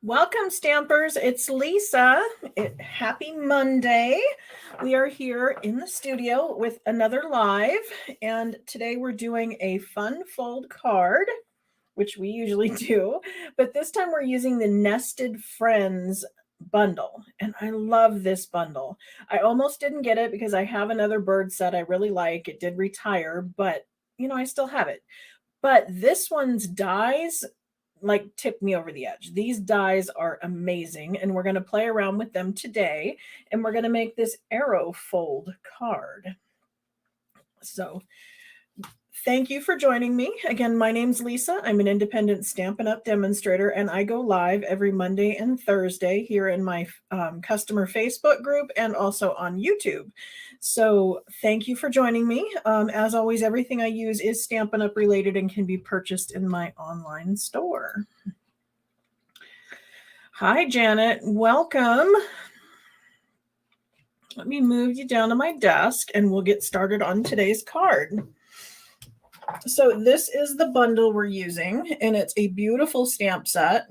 Welcome, Stampers. It's Lisa. Happy Monday. We are here in the studio with another live, and today we're doing a fun fold card, which we usually do, but this time we're using the Nested Friends bundle, and I love this bundle. I almost didn't get it because I have another bird set I really like. It did retire, but I still have it. But this one's dies like tipped me over the edge. These dies are amazing, and we're going to play around with them today, and we're going to make this arrow fold card. So thank you for joining me. Again, my name's Lisa. I'm an independent Stampin' Up! Demonstrator, and I go live every Monday and Thursday here in my customer Facebook group and also on YouTube. So thank you for joining me. As always, everything I use is Stampin' Up! Related and can be purchased in my online store. Hi, Janet. Welcome. Let me move you down to my desk and we'll get started on today's card. So this is the bundle we're using, and it's a beautiful stamp set.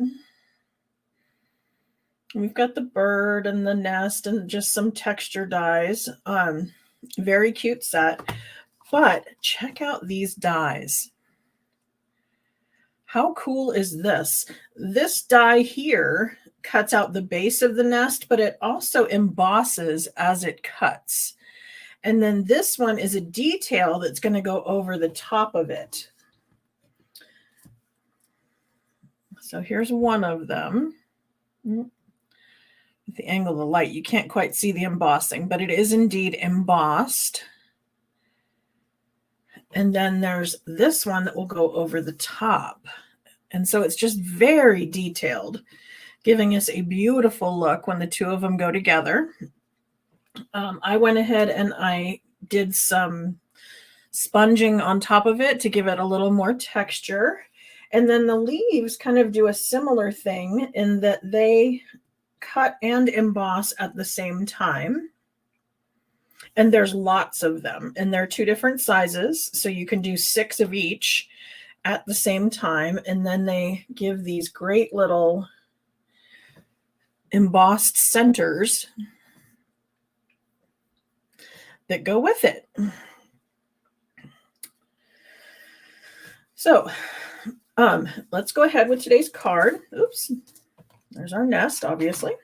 We've got the bird and the nest and just some texture dies. Very cute set. But check out these dies. How cool is this? This die here cuts out the base of the nest, but it also embosses as it cuts. And then this one is a detail that's going to go over the top of it. So here's one of them. With the angle of the light, you can't quite see the embossing, but it is indeed embossed. And then there's this one that will go over the top. And so it's just very detailed, giving us a beautiful look when the two of them go together. I went ahead and I did some sponging on top of it to give it a little more texture. And then the leaves kind of do a similar thing in that they cut and emboss at the same time. And there's lots of them, and they're two different sizes. So you can do 6 of each at the same time. And then they give these great little embossed centers that go with it. So let's go ahead with today's card. Oops, there's our nest, obviously.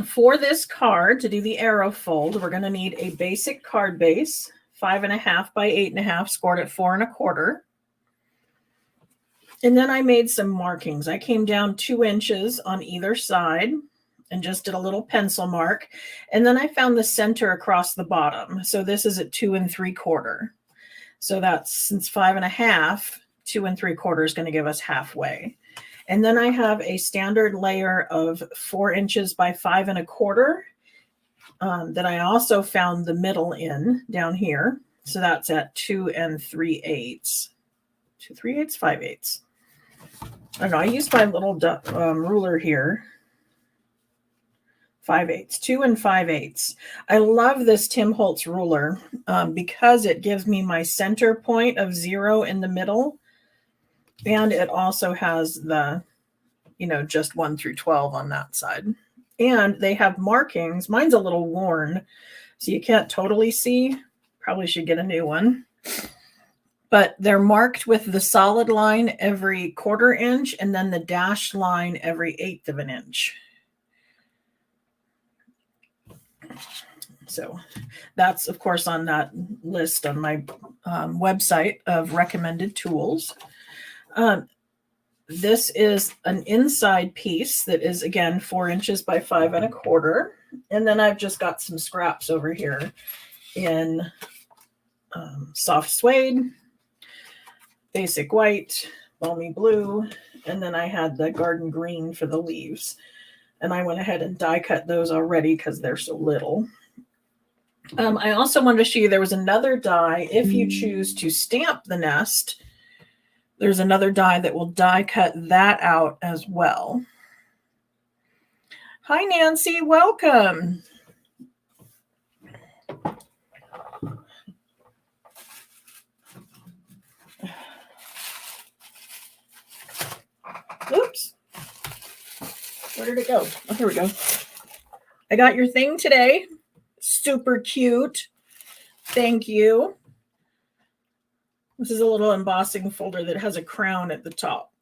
For this card, to do the arrow fold, we're going to need a basic card base, 5.5 by 8.5, scored at 4 1/4. And then I made some markings. I came down 2 inches on either side and just did a little pencil mark. And then I found the center across the bottom. So this is at 2 3/4. So that's, since 5.5, 2 3/4 is going to give us halfway. And then I have a standard layer of 4 inches by 5 1/4 that I also found the middle in down here. So that's at 2 3/8. 2 3/8, 5/8. I don't know. I used my little ruler here. 5/8, 2 5/8. I love this Tim Holtz ruler because it gives me my center point of 0 in the middle. And it also has the, just 1 through 12 on that side. And they have markings. Mine's a little worn, so you can't totally see. Probably should get a new one. But they're marked with the solid line every 1/4 inch and then the dashed line every 1/8 of an inch. So that's, of course, on that list on my website of recommended tools. This is an inside piece that is, again, 4 inches by 5 1/4. And then I've just got some scraps over here in soft suede, basic white, balmy blue, and then I had the garden green for the leaves. And I went ahead and die cut those already because they're so little. I also wanted to show you there was another die. If you choose to stamp the nest, there's another die that will die cut that out as well. Hi, Nancy. Welcome. Where did it go? Oh, here we go. I got your thing today. Super cute. Thank you. This is a little embossing folder that has a crown at the top.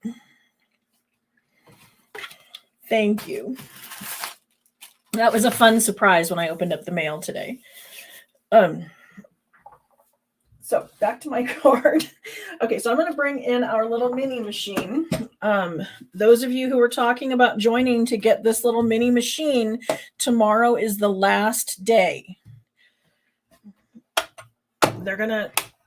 Thank you. That was a fun surprise when I opened up the mail today. So back to my card. Okay, so I'm going to bring in our little mini machine. Those of you who are talking about joining to get this little mini machine, tomorrow is the last day.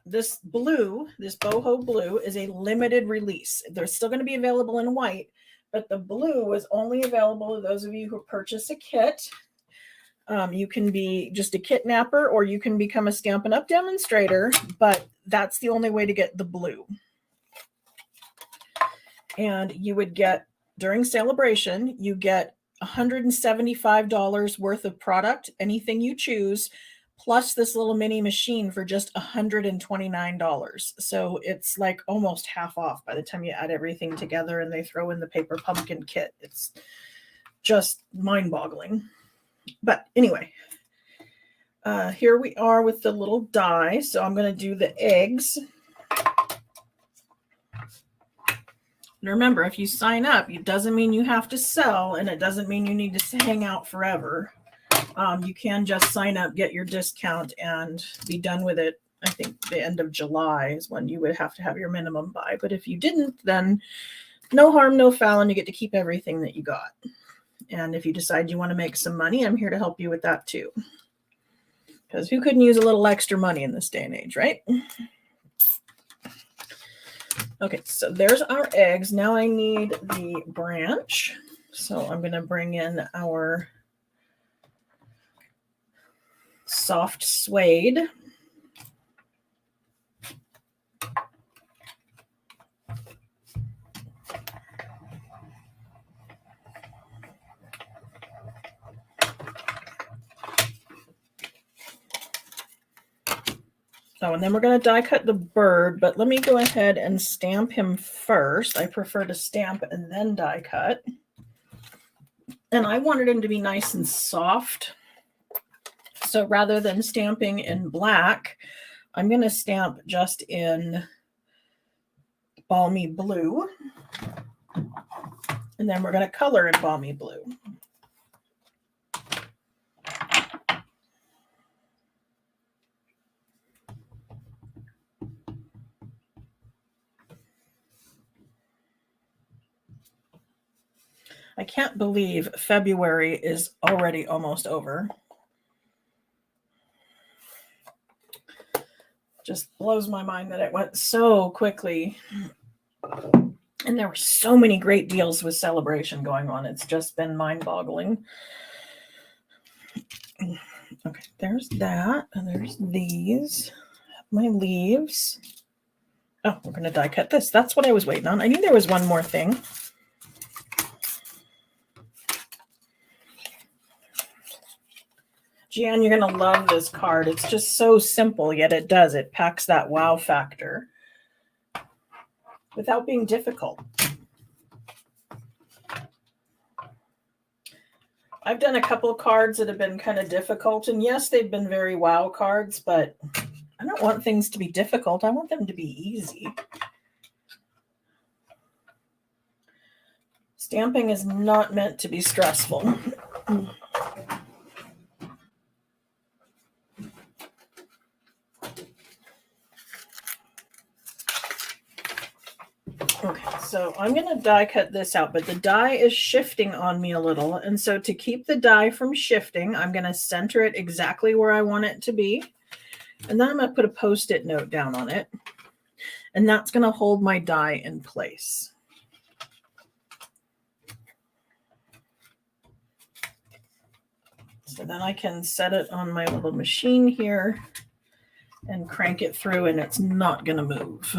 This boho blue is a limited release. They're still going to be available in white, but the blue was only available to those of you who purchase a kit. You can be just a kidnapper or you can become a Stampin' Up! Demonstrator, but that's the only way to get the blue. And you would get, during celebration, you get $175 worth of product, anything you choose, plus this little mini machine for just $129. So it's like almost half off by the time you add everything together and they throw in the paper pumpkin kit. It's just mind-boggling. But anyway, here we are with the little die. So I'm going to do the eggs. And remember, if you sign up, it doesn't mean you have to sell, and it doesn't mean you need to hang out forever. You can just sign up, get your discount, and be done with it. I think the end of July is when you would have to have your minimum buy. But if you didn't, then no harm, no foul, and you get to keep everything that you got. And if you decide you want to make some money, I'm here to help you with that too. Because who couldn't use a little extra money in this day and age, right? Okay, so there's our eggs. Now I need the branch. So I'm going to bring in our soft suede. Oh, and then we're going to die cut the bird, but let me go ahead and stamp him first. I prefer to stamp and then die cut. And I wanted him to be nice and soft. So rather than stamping in black, I'm going to stamp just in balmy blue. And then we're going to color in balmy blue. I can't believe February is already almost over. Just blows my mind that it went so quickly. And there were so many great deals with celebration going on. It's just been mind-boggling. Okay, there's that. And there's these. My leaves. Oh, we're going to die cut this. That's what I was waiting on. I knew there was one more thing. Jan, you're going to love this card. It's just so simple, yet it does. It packs that wow factor without being difficult. I've done a couple of cards that have been kind of difficult, and yes, they've been very wow cards, but I don't want things to be difficult. I want them to be easy. Stamping is not meant to be stressful. Okay, so I'm going to die cut this out, but the die is shifting on me a little. And so to keep the die from shifting, I'm going to center it exactly where I want it to be. And then I'm going to put a Post-it note down on it. And that's going to hold my die in place. So then I can set it on my little machine here and crank it through, and it's not going to move.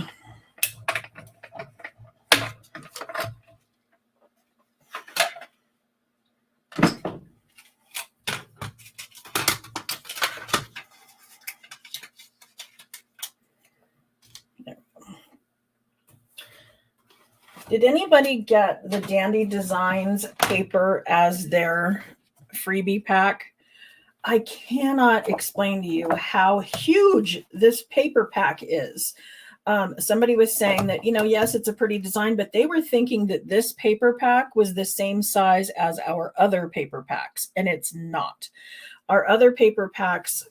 Did anybody get the Dandy Designs paper as their freebie pack? I cannot explain to you how huge this paper pack is. Somebody was saying that, yes, it's a pretty design, but they were thinking that this paper pack was the same size as our other paper packs, and it's not. Our other paper packs,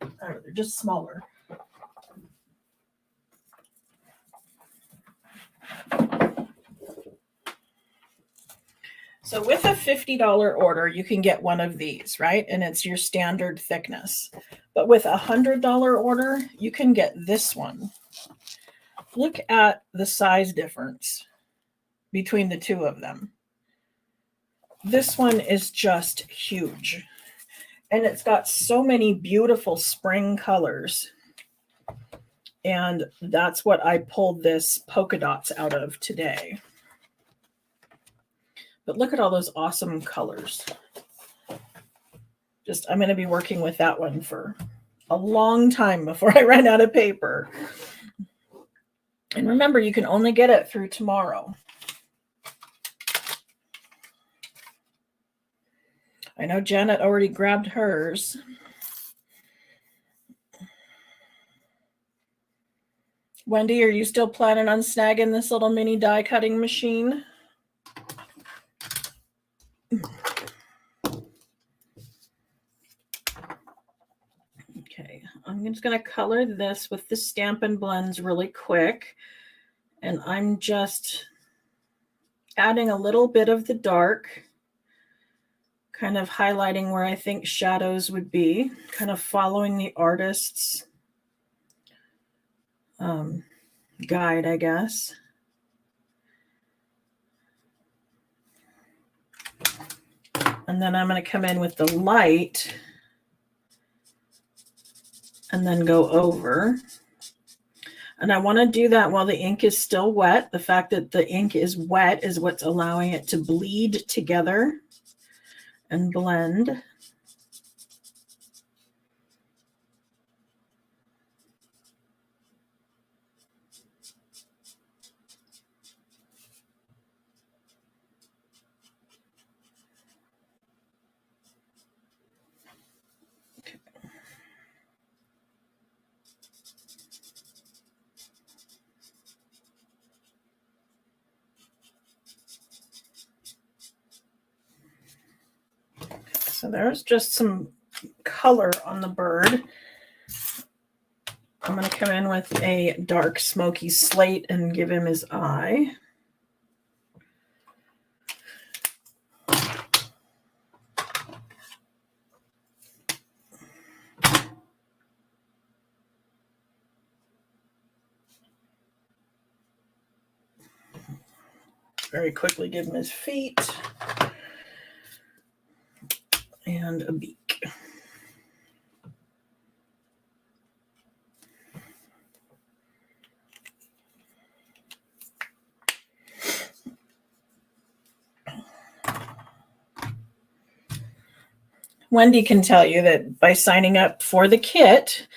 they're just smaller. So with a $50 order, you can get one of these, right? And it's your standard thickness. But with a $100 order, you can get this one. Look at the size difference between the two of them. This one is just huge. And it's got so many beautiful spring colors. And that's what I pulled this polka dots out of today. But look at all those awesome colors. I'm going to be working with that one for a long time before I run out of paper. And remember, you can only get it through tomorrow. I know Janet already grabbed hers. Wendy, are you still planning on snagging this little mini die cutting machine? Okay, I'm just going to color this with the Stampin Blends really quick. And I'm just adding a little bit of the dark, kind of highlighting where I think shadows would be, kind of following the artist's guide, I guess. And then I'm going to come in with the light and then go over. And I want to do that while the ink is still wet. The fact that the ink is wet is what's allowing it to bleed together and blend. So there's just some color on the bird. I'm going to come in with a dark smoky slate and give him his eye. Very quickly give him his feet and a beak. Wendy can tell you that by signing up for the kit,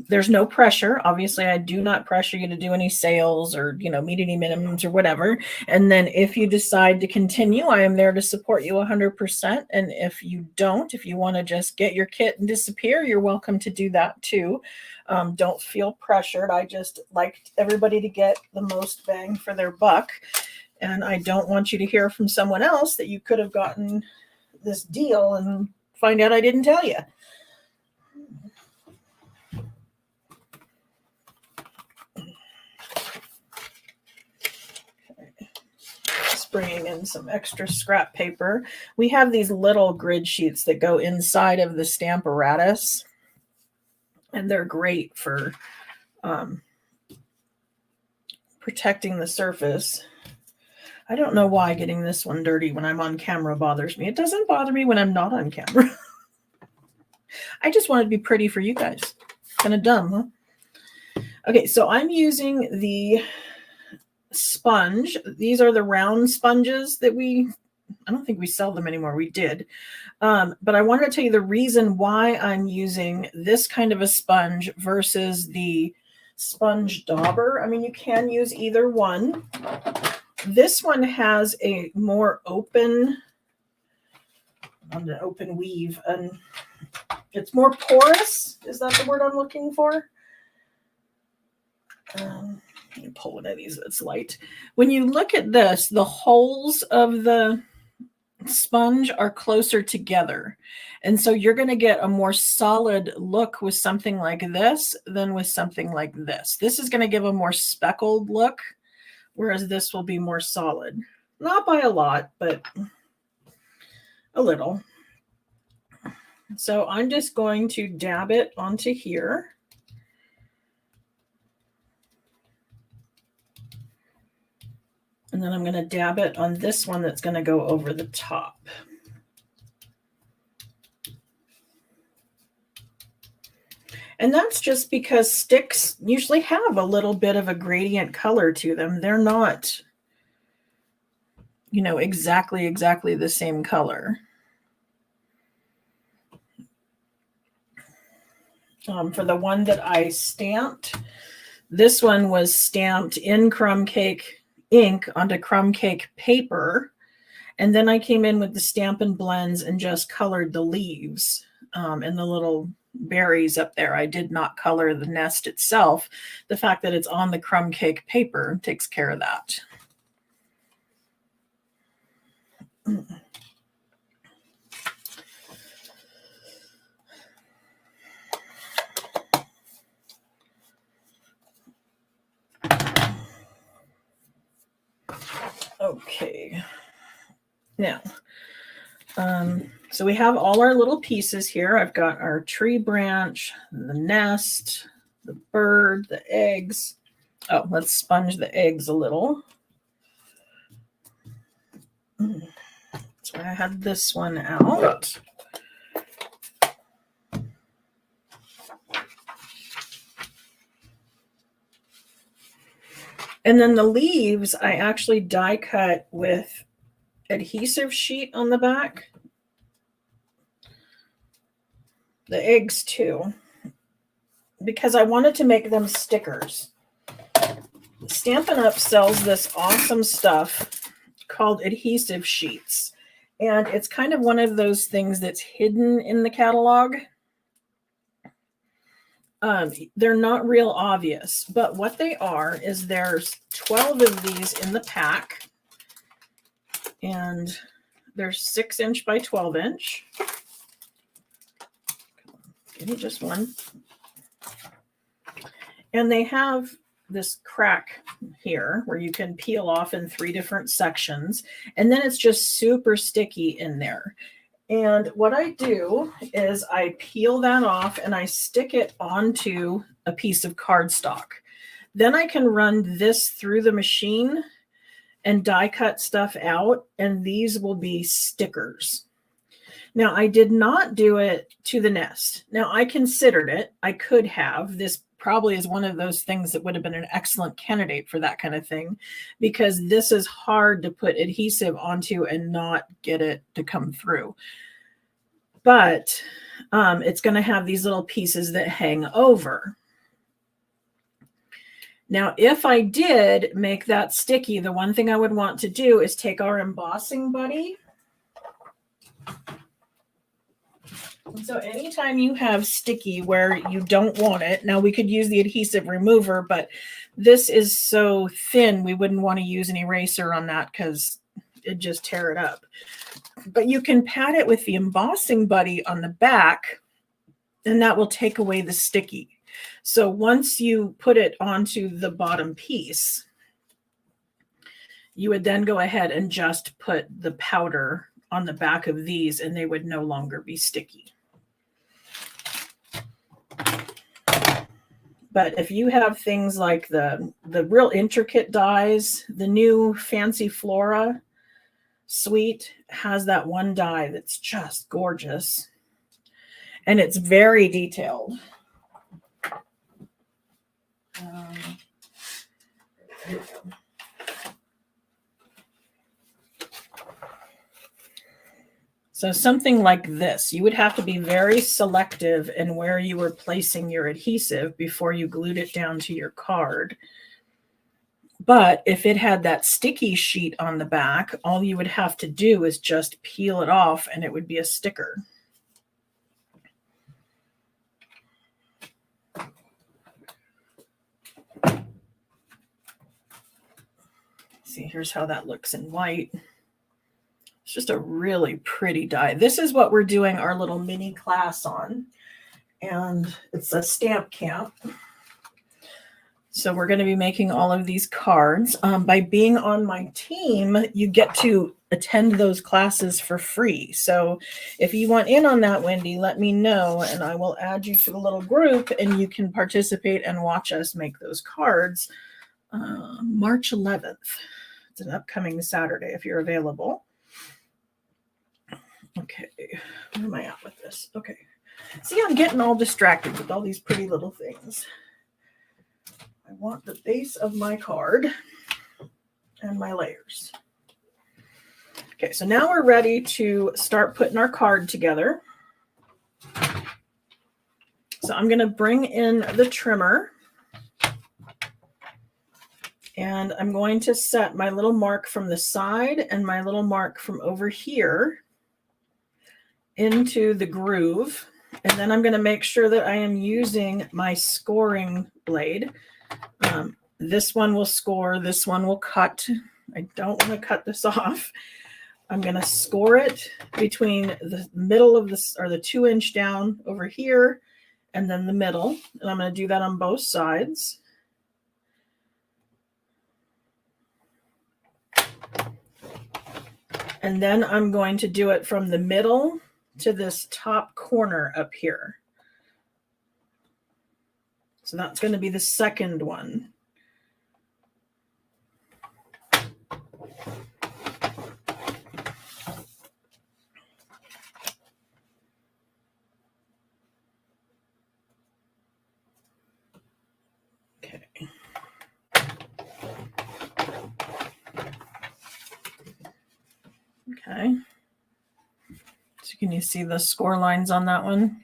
there's no pressure. Obviously, I do not pressure you to do any sales or, meet any minimums or whatever. And then if you decide to continue, I am there to support you 100%. And if you don't, if you want to just get your kit and disappear, you're welcome to do that too. Don't feel pressured. I just like everybody to get the most bang for their buck. And I don't want you to hear from someone else that you could have gotten this deal and find out I didn't tell you. Just bringing in some extra scrap paper. We have these little grid sheets that go inside of the Stamparatus, and they're great for protecting the surface. I don't know why getting this one dirty when I'm on camera bothers me. It doesn't bother me when I'm not on camera. I just want it to be pretty for you guys. Kind of dumb, huh? Okay, so I'm using the sponge. These are the round sponges that I don't think we sell them anymore. We did. But I wanted to tell you the reason why I'm using this kind of a sponge versus the sponge dauber. I mean, you can use either one. This one has a more open, on the open weave, and it's more porous. Is that the word I'm looking for? Let me pull one of these that's light. When you look at this, the holes of the sponge are closer together. And so you're going to get a more solid look with something like this than with something like this. This is going to give a more speckled look, whereas this will be more solid. Not by a lot, but a little. So I'm just going to dab it onto here. And then I'm going to dab it on this one that's going to go over the top. And that's just because sticks usually have a little bit of a gradient color to them. They're not, you know, exactly the same color. For the one that I stamped, this one was stamped in crumb cake ink onto crumb cake paper. And then I came in with the Stampin Blends and just colored the leaves and the little berries up there. I did not color the nest itself. The fact that it's on the crumb cake paper takes care of that. Okay. Now, so we have all our little pieces here. I've got our tree branch, the nest, the bird, the eggs. Oh, let's sponge the eggs a little. So I had this one out. And then the leaves, I actually die cut with adhesive sheet on the back. The eggs too, because I wanted to make them stickers. Stampin' Up! Sells this awesome stuff called adhesive sheets. And it's kind of one of those things that's hidden in the catalog. They're not real obvious, but what they are is there's 12 of these in the pack. And they're 6" by 12". Give me just one. And they have this crack here where you can peel off in 3 different sections. And then it's just super sticky in there. And what I do is I peel that off and I stick it onto a piece of cardstock. Then I can run this through the machine and die cut stuff out, and these will be stickers. Now, I did not do it to the nest. Now, I considered it. I could have. This probably is one of those things that would have been an excellent candidate for that kind of thing, because this is hard to put adhesive onto and not get it to come through. But it's going to have these little pieces that hang over. Now, if I did make that sticky, the one thing I would want to do is take our embossing buddy. So anytime you have sticky where you don't want it, now we could use the adhesive remover, but this is so thin, we wouldn't want to use an eraser on that because it'd just tear it up. But you can pat it with the embossing buddy on the back, and that will take away the sticky. So once you put it onto the bottom piece, you would then go ahead and just put the powder on the back of these, and they would no longer be sticky. But if you have things like the real intricate dies, the new Fancy Flora suite has that one die that's just gorgeous. And it's very detailed. Here we go. So something like this, you would have to be very selective in where you were placing your adhesive before you glued it down to your card. But if it had that sticky sheet on the back, all you would have to do is just peel it off and it would be a sticker. See, here's how that looks in white. It's just a really pretty die. This is what we're doing our little mini class on. And it's a stamp camp. So we're going to be making all of these cards. By being on my team, you get to attend those classes for free. So if you want in on that, Wendy, let me know and I will add you to the little group and you can participate and watch us make those cards. March 11th. It's an upcoming Saturday if you're available. Okay, where am I at with this? Okay. See, I'm getting all distracted with all these pretty little things. I want the base of my card and my layers. Okay, so now we're ready to start putting our card together. So I'm going to bring in the trimmer. And I'm going to set my little mark from the side and my little mark from over here into the groove. And then I'm going to make sure that I am using my scoring blade. This one will score, this one will cut. I don't want to cut this off. I'm going to score it between the middle of this, or the 2-inch down over here, and then the middle. And I'm going to do that on both sides. And then I'm going to do it from the middle to this top corner up here. So that's going to be the second one. Okay. Okay. So can you see the score lines on that one?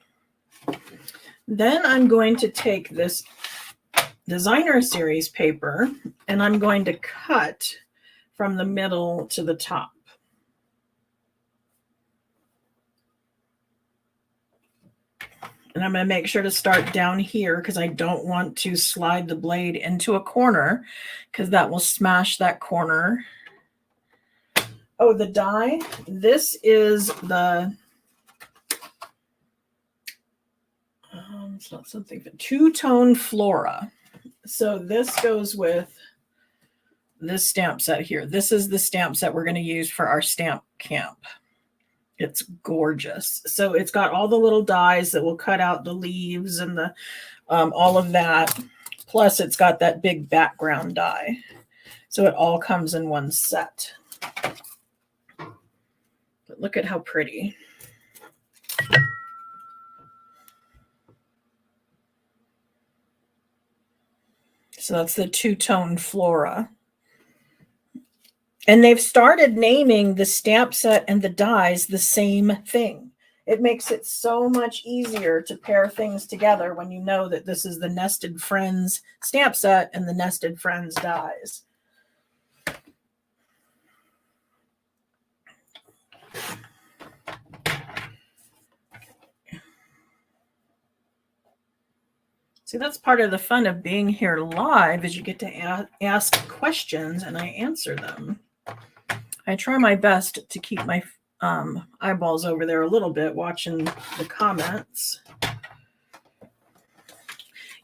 Then I'm going to take this designer series paper and I'm going to cut from the middle to the top. And I'm going to make sure to start down here because I don't want to slide the blade into a corner because that will smash that corner. Oh, the die. This is the it's not something, two-tone Flora. So this goes with this stamp set here. This is the stamp set we're going to use for our stamp camp. It's gorgeous. So it's got all the little dies that will cut out the leaves and the all of that. Plus it's got that big background die. So it all comes in one set. But look at how pretty. So that's the two-tone Flora. And they've started naming the stamp set and the dies the same thing. It makes it so much easier to pair things together when you know that this is the Nested Friends stamp set and the Nested Friends dies. See, that's part of the fun of being here live is you get to ask questions and I answer them. I try my best to keep my eyeballs over there a little bit watching the comments.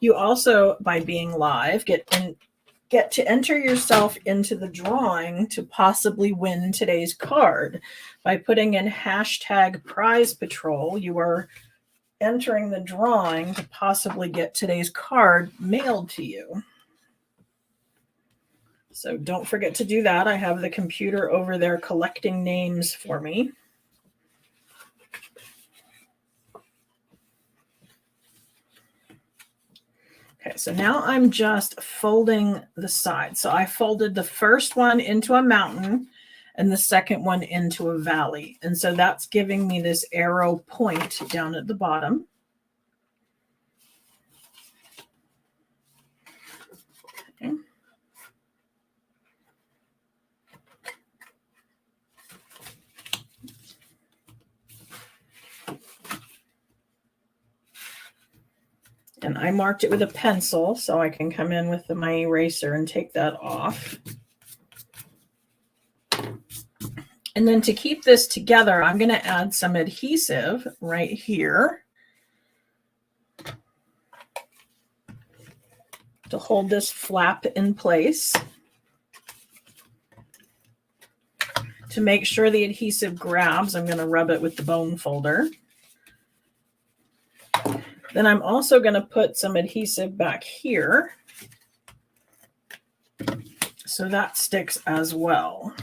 You also, by being live, get to enter yourself into the drawing to possibly win today's card. By putting in hashtag prize patrol, you are entering the drawing to possibly get today's card mailed to you. So don't forget to do that. I have the computer over there collecting names for me. Okay, so now I'm just folding the side. So I folded the first one into a mountain and the second one into a valley. And so that's giving me this arrow point down at the bottom. Okay. And I marked it with a pencil so I can come in with my eraser and take that off. And then to keep this together, I'm going to add some adhesive right here to hold this flap in place. To make sure the adhesive grabs, I'm going to rub it with the bone folder. Then I'm also going to put some adhesive back here so that sticks as well.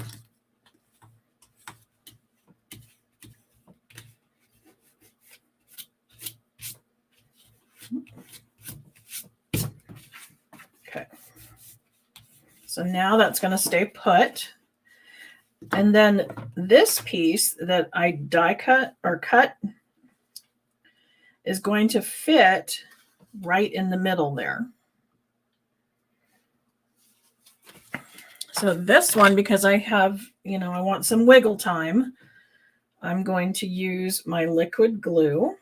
Okay. So now that's going to stay put. And then this piece that I die cut or cut is going to fit right in the middle there. So this one, because I have, I want some wiggle time, I'm going to use my liquid glue.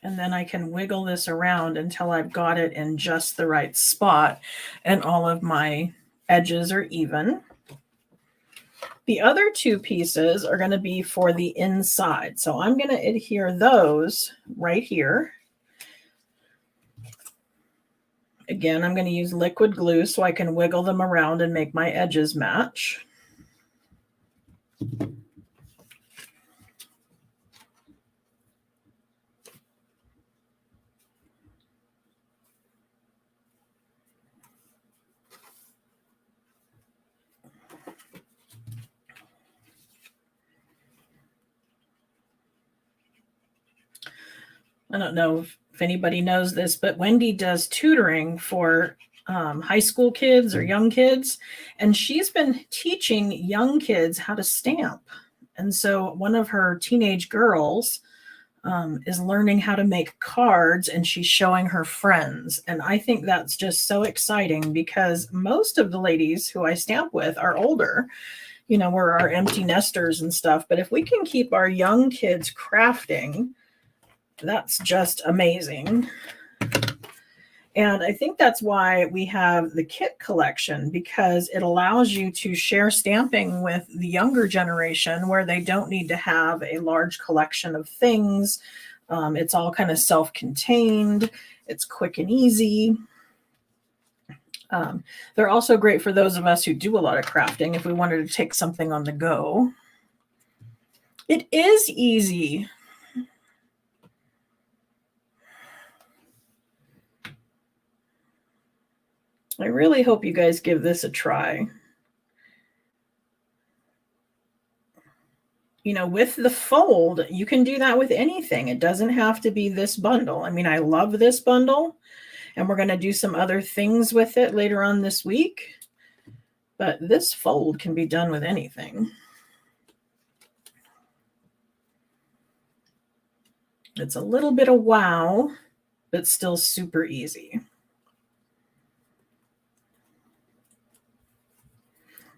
And then I can wiggle this around until I've got it in just the right spot and all of my edges are even. The other two pieces are going to be for the inside. So I'm going to adhere those right here. Again, I'm going to use liquid glue so I can wiggle them around and make my edges match. I don't know if anybody knows this, but Wendy does tutoring for high school kids or young kids, and she's been teaching young kids how to stamp. And so one of her teenage girls is learning how to make cards, and she's showing her friends. And I think that's just so exciting because most of the ladies who I stamp with are older. We're our empty nesters and stuff. But if we can keep our young kids crafting, that's just amazing. And I think that's why we have the kit collection, because it allows you to share stamping with the younger generation where they don't need to have a large collection of things. It's all kind of self-contained. It's quick and easy. They're also great for those of us who do a lot of crafting if we wanted to take something on the go. It is easy. I really hope you guys give this a try. With the fold, you can do that with anything. It doesn't have to be this bundle. I mean, I love this bundle, and we're going to do some other things with it later on this week. But this fold can be done with anything. It's a little bit of wow, but still super easy.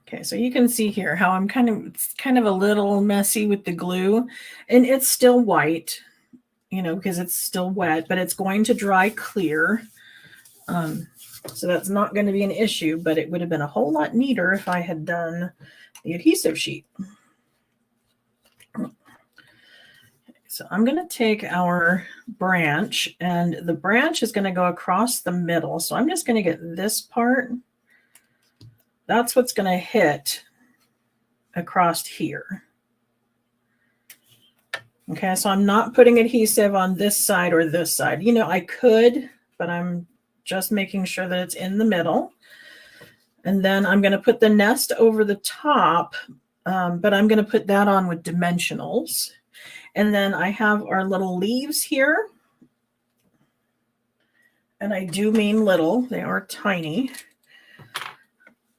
Okay, so you can see here how it's kind of a little messy with the glue, and it's still white, because it's still wet, but it's going to dry clear. So that's not going to be an issue, but it would have been a whole lot neater if I had done the adhesive sheet. So I'm going to take our branch, and the branch is going to go across the middle. So I'm just going to get this part. That's what's going to hit across here. Okay, so I'm not putting adhesive on this side or this side. I could, but I'm just making sure that it's in the middle. And then I'm going to put the nest over the top, but I'm going to put that on with dimensionals. And then I have our little leaves here. And I do mean little, they are tiny.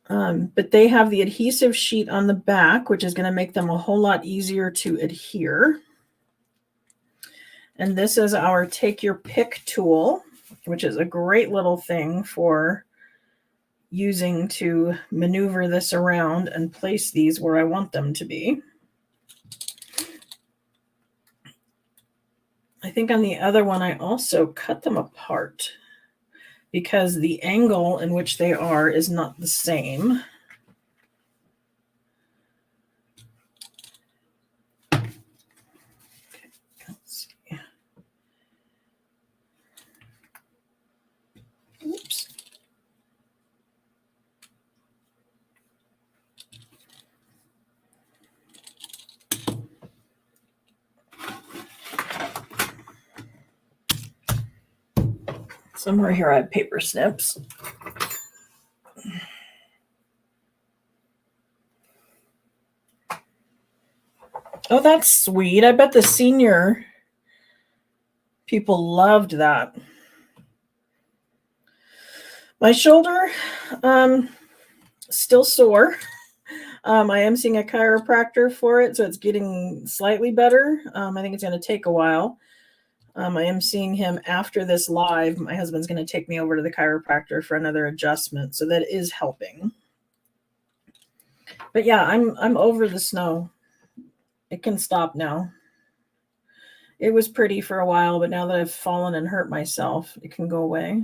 But they have the adhesive sheet on the back, which is going to make them a whole lot easier to adhere. And this is our Take Your Pick tool, which is a great little thing for using to maneuver this around and place these where I want them to be. I think on the other one, I also cut them apart because the angle in which they are is not the same. Okay, let's see. Oops. Somewhere here I have paper snips. Oh, that's sweet. I bet the senior people loved that. My shoulder, still sore. I am seeing a chiropractor for it, so it's getting slightly better. I think it's going to take a while. I am seeing him after this live. My husband's going to take me over to the chiropractor for another adjustment, so that is helping. But yeah, I'm over the snow. It can stop now. It was pretty for a while, but now that I've fallen and hurt myself, it can go away.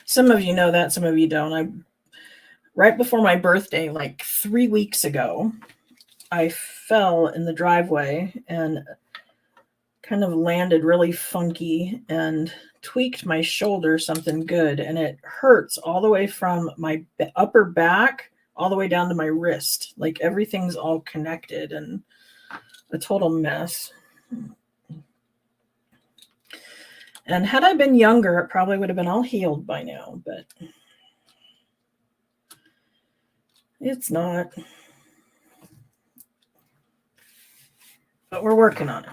Some of you know that, some of you don't. Right before my birthday, like 3 weeks ago, I fell in the driveway and kind of landed really funky and tweaked my shoulder something good. And it hurts all the way from my upper back all the way down to my wrist. Like everything's all connected and a total mess. And had I been younger, it probably would have been all healed by now, but it's not. But we're working on it.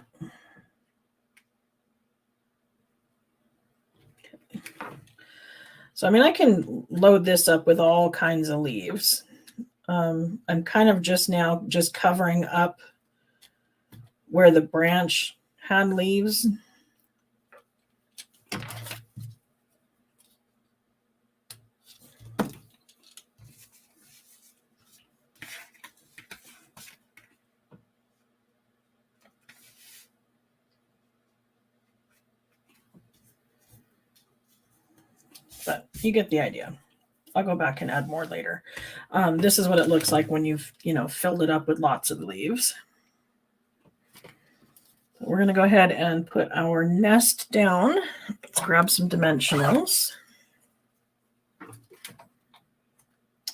So, I mean, I can load this up with all kinds of leaves. I'm kind of just covering up where the branch had leaves. But you get the idea. I'll go back and add more later. This is what it looks like when you've, filled it up with lots of leaves. So we're going to go ahead and put our nest down. Let's grab some dimensionals.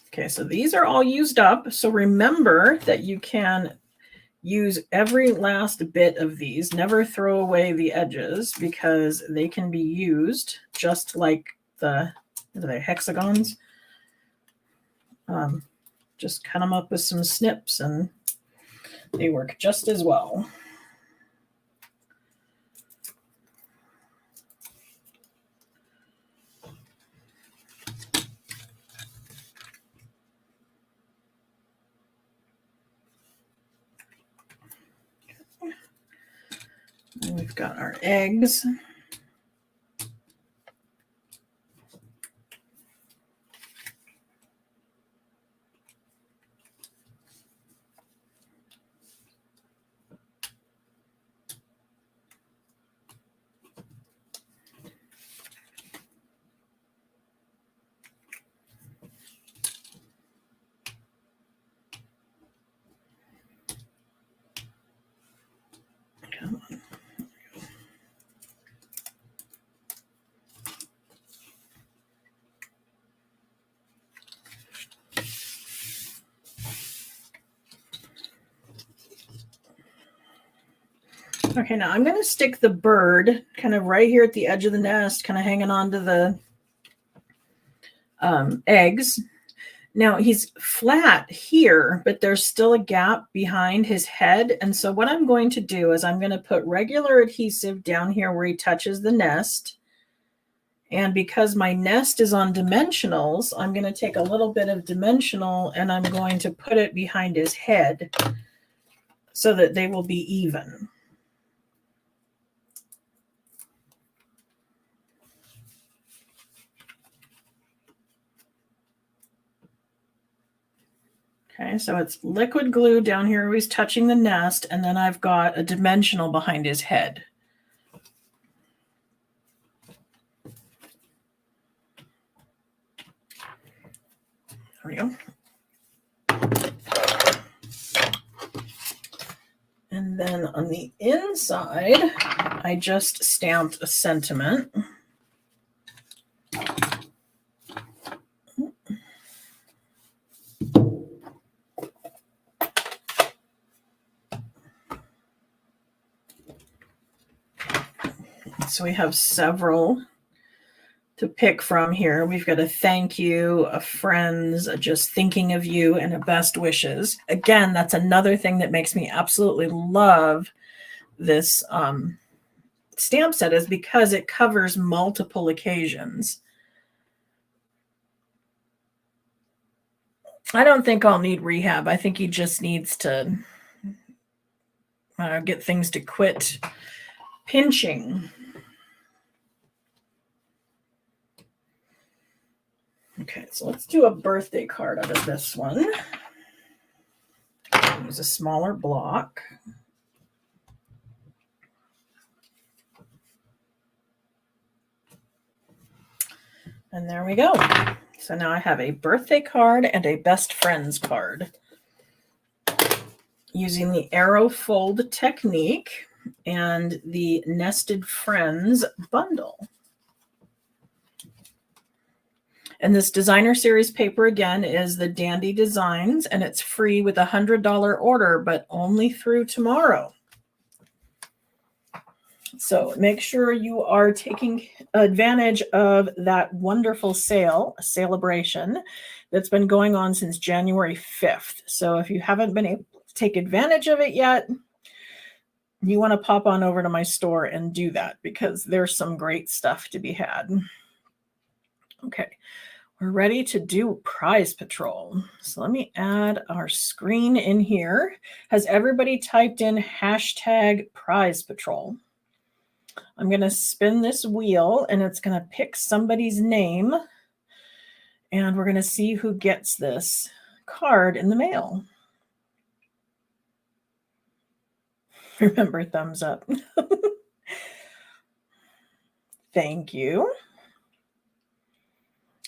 Okay, so these are all used up. So remember that you can use every last bit of these. Never throw away the edges because they can be used just like the hexagons. Just cut them up with some snips and they work just as well. And we've got our eggs. Okay, now I'm going to stick the bird kind of right here at the edge of the nest, kind of hanging on to the eggs. Now he's flat here, but there's still a gap behind his head. And so what I'm going to do is I'm going to put regular adhesive down here where he touches the nest. And because my nest is on dimensionals, I'm going to take a little bit of dimensional and I'm going to put it behind his head so that they will be even. Okay, so it's liquid glue down here where he's touching the nest, and then I've got a dimensional behind his head. There we go. And then on the inside, I just stamped a sentiment. So we have several to pick from here. We've got a thank you, a friends, a just thinking of you, and a best wishes. Again, that's another thing that makes me absolutely love this stamp set, is because it covers multiple occasions. I don't think I'll need rehab. I think he just needs to get things to quit pinching. Okay, so let's do a birthday card out of this one. Use a smaller block. And there we go. So now I have a birthday card and a best friends card. Using the arrow fold technique and the nested friends bundle. And this designer series paper, again, is the Dandy Designs, and it's free with a $100 order, but only through tomorrow. So make sure you are taking advantage of that wonderful sale, a celebration that's been going on since January 5th. So if you haven't been able to take advantage of it yet, you want to pop on over to my store and do that, because there's some great stuff to be had. Okay. We're ready to do prize patrol. So let me add our screen in here. Has everybody typed in hashtag prize patrol? I'm going to spin this wheel and it's going to pick somebody's name. And we're going to see who gets this card in the mail. Remember, thumbs up. Thank you.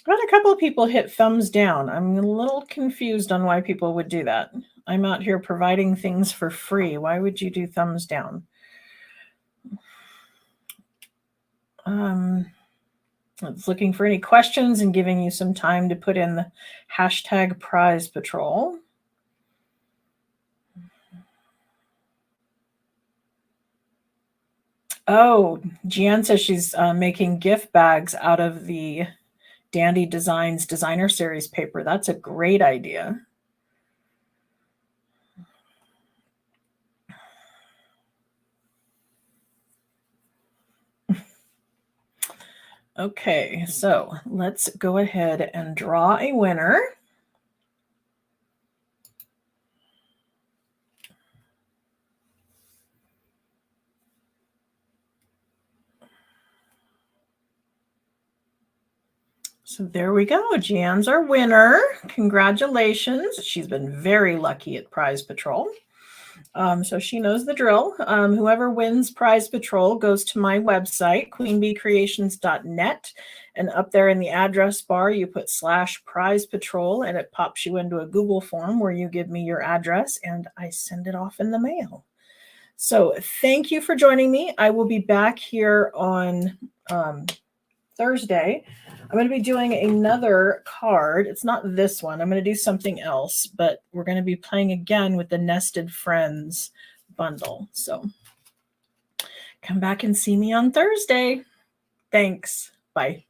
I had a couple of people hit thumbs down. I'm a little confused on why people would do that. I'm out here providing things for free. Why would you do thumbs down? I was looking for any questions and giving you some time to put in the hashtag prize patrol. Oh, Gian says she's making gift bags out of the Dandy Designs designer series paper. That's a great idea. Okay, so let's go ahead and draw a winner. So there we go. Jan's our winner. Congratulations. She's been very lucky at Prize Patrol. So she knows the drill. Whoever wins Prize Patrol goes to my website, queenbeecreations.net. And up there in the address bar, you put /Prize Patrol, and it pops you into a Google form where you give me your address and I send it off in the mail. So thank you for joining me. I will be back here on Thursday. I'm going to be doing another card. It's not this one. I'm going to do something else, but we're going to be playing again with the Nested Friends bundle. So Come back and see me on Thursday. Thanks. Bye.